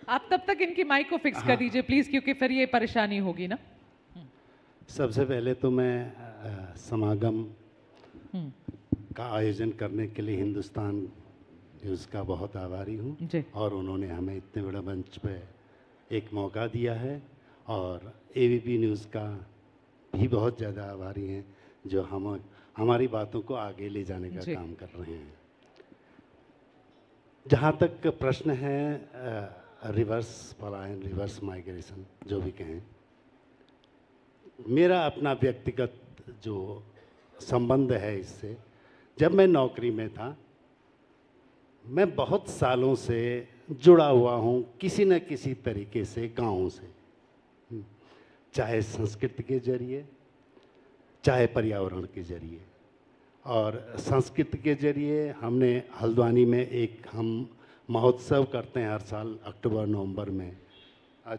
आप तब तक इनकी माइक को फिक्स कर दीजिए प्लीज, क्योंकि फिर ये परेशानी होगी ना। सबसे पहले तो मैं समागम का आयोजन करने के लिए हिंदुस्तान न्यूज़ का बहुत आभारी हूँ, और उन्होंने हमें इतने बड़े मंच पे एक मौका दिया है, और एबीपी न्यूज़ का भी बहुत ज़्यादा आभारी हैं जो हमारी बातों को आगे ले जाने का काम कर रहे हैं। जहाँ तक प्रश्न है रिवर्स पलायन, रिवर्स माइग्रेशन जो भी कहें, मेरा अपना व्यक्तिगत जो संबंध है इससे, जब मैं नौकरी में था, मैं बहुत सालों से जुड़ा हुआ हूँ किसी न किसी तरीके से गाँव से, चाहे संस्कृति के जरिए, चाहे पर्यावरण के जरिए। और संस्कृति के जरिए हमने हल्द्वानी में एक हम महोत्सव करते हैं हर साल अक्टूबर नवंबर में,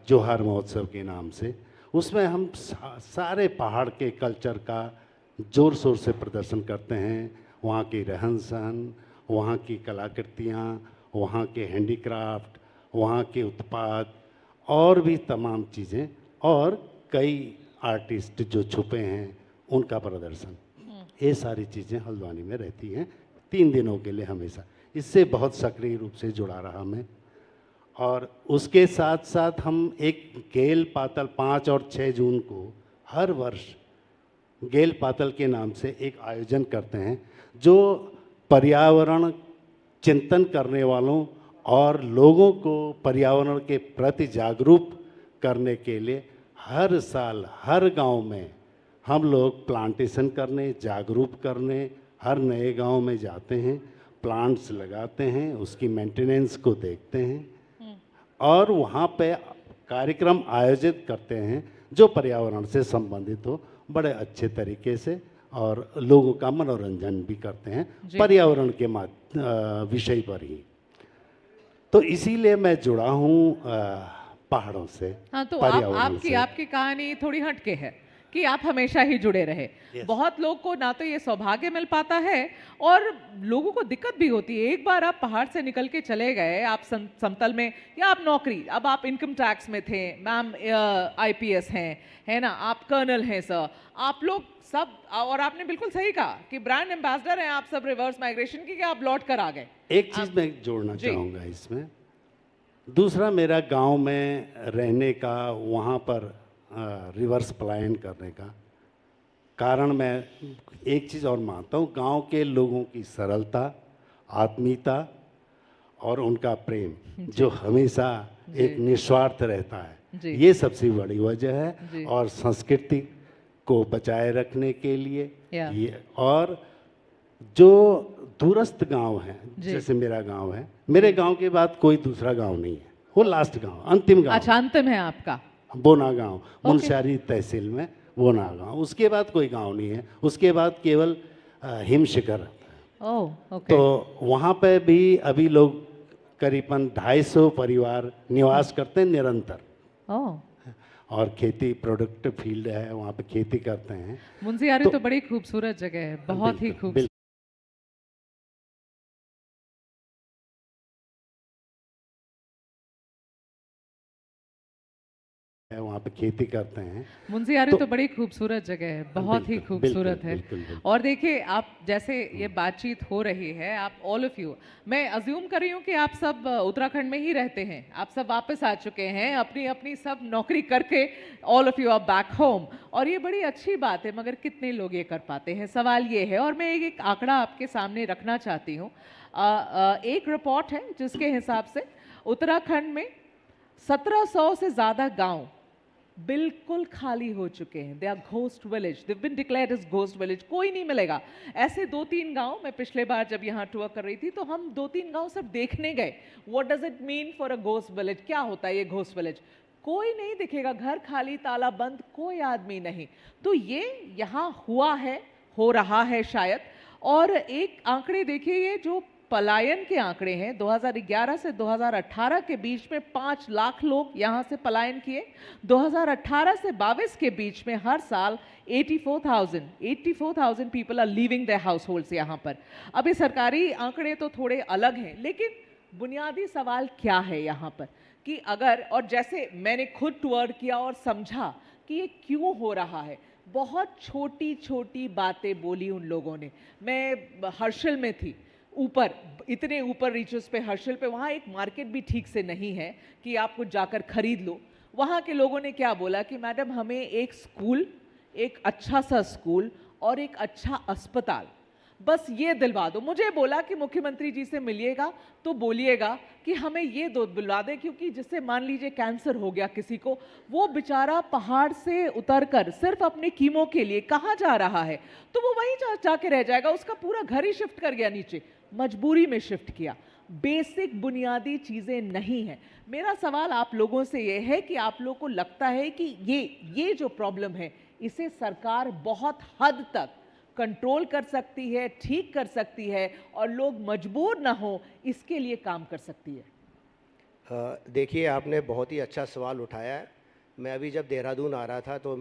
जोहार महोत्सव के नाम से। उसमें हम सारे पहाड़ के कल्चर का ज़ोर शोर से प्रदर्शन करते हैं। वहाँ की रहन सहन, वहाँ की कलाकृतियाँ, वहाँ के हैंडीक्राफ्ट, वहाँ के उत्पाद और भी तमाम चीज़ें, और कई आर्टिस्ट जो छुपे हैं उनका प्रदर्शन, ये सारी चीज़ें हल्द्वानी में रहती हैं 3 दिनों के लिए हमेशा। इससे बहुत सक्रिय रूप से जुड़ा रहा मैं। और उसके साथ साथ हम एक गेल पातल 5 और 6 जून को हर वर्ष गेल पातल के नाम से एक आयोजन करते हैं, जो पर्यावरण चिंतन करने वालों और लोगों को पर्यावरण के प्रति जागरूक करने के लिए हर साल हर गांव में हम लोग प्लांटेशन करने, जागरूक करने हर नए गांव में जाते हैं, प्लांट्स लगाते हैं, उसकी मेंटेनेंस को देखते हैं और वहाँ पे कार्यक्रम आयोजित करते हैं जो पर्यावरण से संबंधित हो, बड़े अच्छे तरीके से, और लोगों का मनोरंजन भी करते हैं पर्यावरण के विषय पर ही। तो इसीलिए मैं जुड़ा हूँ पहाड़ों से। हाँ, तो आपकी कहानी थोड़ी हटके है कि आप हमेशा ही जुड़े रहे। बहुत लोग को ना तो ये सौभाग्य मिल पाता है और लोगों को दिक्कत भी होती है। एक बार आप पहाड़ से निकल के चले गए, आप समतल में, या आप नौकरी, अब आप इनकम टैक्स में थे, मैम आईपीएस हैं, है ना, आप कर्नल हैं सर, आप लोग सब, और आपने बिल्कुल सही कहा कि ब्रांड एम्बेसडर हैं आप सब रिवर्स माइग्रेशन की, कि आप लौट कर आ गए। एक चीज़ मैं जोड़ना चाहूँगा इसमें, दूसरा मेरा गाँव में रहने का, वहाँ पर रिवर्स पलायन करने का कारण मैं एक चीज़ और मानता हूँ, गांव के लोगों की सरलता, आत्मीयता और उनका प्रेम जो हमेशा एक निस्वार्थ रहता है, ये सबसे बड़ी वजह है। और संस्कृति को बचाए रखने के लिए ये, और जो दूरस्थ गांव है, जैसे मेरा गांव है, मेरे गांव के बाद कोई दूसरा गांव नहीं है, वो लास्ट गांव, अंतिम गांव। अच्छा, अंतिम है आपका बोना गांव, मुनस्यारी तहसील में बोना गांव, उसके बाद कोई गांव नहीं है, उसके बाद केवल हिम शिखर। तो वहाँ पे भी अभी लोग करीबन 250 परिवार निवास करते हैं निरंतर। और खेती प्रोडक्ट फील्ड है, वहाँ पे खेती करते हैं। मुनस्यारी तो बड़ी खूबसूरत जगह है, बहुत ही खूबसूरत। वहाँ पे खेती करते हैं। मुनस्यारी तो बड़ी खूबसूरत जगह है, बहुत ही खूबसूरत है। और देखिए, आप जैसे ये बातचीत हो रही है, आप ऑल ऑफ यू, मैं अज्यूम कर रही हूँ कि आप सब उत्तराखंड में ही रहते हैं, आप सब वापस आ चुके हैं अपनी अपनी सब नौकरी करके, all of you are back home, और ये बड़ी अच्छी बात है। मगर कितने लोग ये कर पाते हैं, सवाल ये है। और मैं एक आंकड़ा आपके सामने रखना चाहती हूँ। एक रिपोर्ट है जिसके हिसाब से उत्तराखंड में 1700 से ज़्यादा गांव बिल्कुल खाली हो चुके हैं। They are ghost village, they been declared as ghost village, कोई नहीं मिलेगा। ऐसे 2-3 गांव, मैं पिछले बार जब यहाँ टूर कर रही थी तो हम 2-3 गांव सब देखने गए, what does it mean for a ghost village, क्या होता है ये घोस्ट विलेज, कोई नहीं दिखेगा, घर खाली, ताला बंद, कोई आदमी नहीं। तो ये यहाँ हुआ है, हो रहा है शायद। और एक आंकड़े देखिए, ये जो पलायन के आंकड़े हैं, 2011 से 2018 के बीच में 5 लाख लोग यहाँ से पलायन किए। 2018 से 22 के बीच में हर साल 84,000 people are leaving their households यहाँ पर। अब ये सरकारी आंकड़े तो थोड़े अलग हैं, लेकिन बुनियादी सवाल क्या है यहाँ पर कि अगर, और जैसे मैंने खुद टूर किया और समझा कि ये क्यों हो रहा है, बहुत छोटी छोटी बातें बोली उन लोगों ने। मैं हर्षल में थी, ऊपर, इतने ऊपर रीचेस पे, हर्षल पे, वहाँ एक मार्केट भी ठीक से नहीं है कि आप कुछ जाकर खरीद लो। वहाँ के लोगों ने क्या बोला कि मैडम हमें एक स्कूल, एक अच्छा सा स्कूल और एक अच्छा अस्पताल, बस ये दिलवा दो। मुझे बोला कि मुख्यमंत्री जी से मिलिएगा तो बोलिएगा कि हमें ये दो दिलवा दें, क्योंकि जिससे मान लीजिए कैंसर हो गया किसी को, वो बेचारा पहाड़ से उतरकर सिर्फ अपने कीमो के लिए कहाँ जा रहा है, तो वो वहीं जाके रह जाएगा। उसका पूरा घर ही शिफ्ट कर गया नीचे, मजबूरी में शिफ्ट किया। बेसिक बुनियादी चीजें नहीं है। मेरा सवाल आप लोगों से ये है कि आप लोगों को लगता है कि ये जो प्रॉब्लम है, इसे सरकार बहुत हद तक कंट्रोल कर सकती है, ठीक कर सकती है, और लोग मजबूर ना हो इसके लिए काम कर सकती है? देखिए, आपने बहुत ही अच्छा सवाल उठाया है। मैं अभी जब देहरादून आ रहा था तो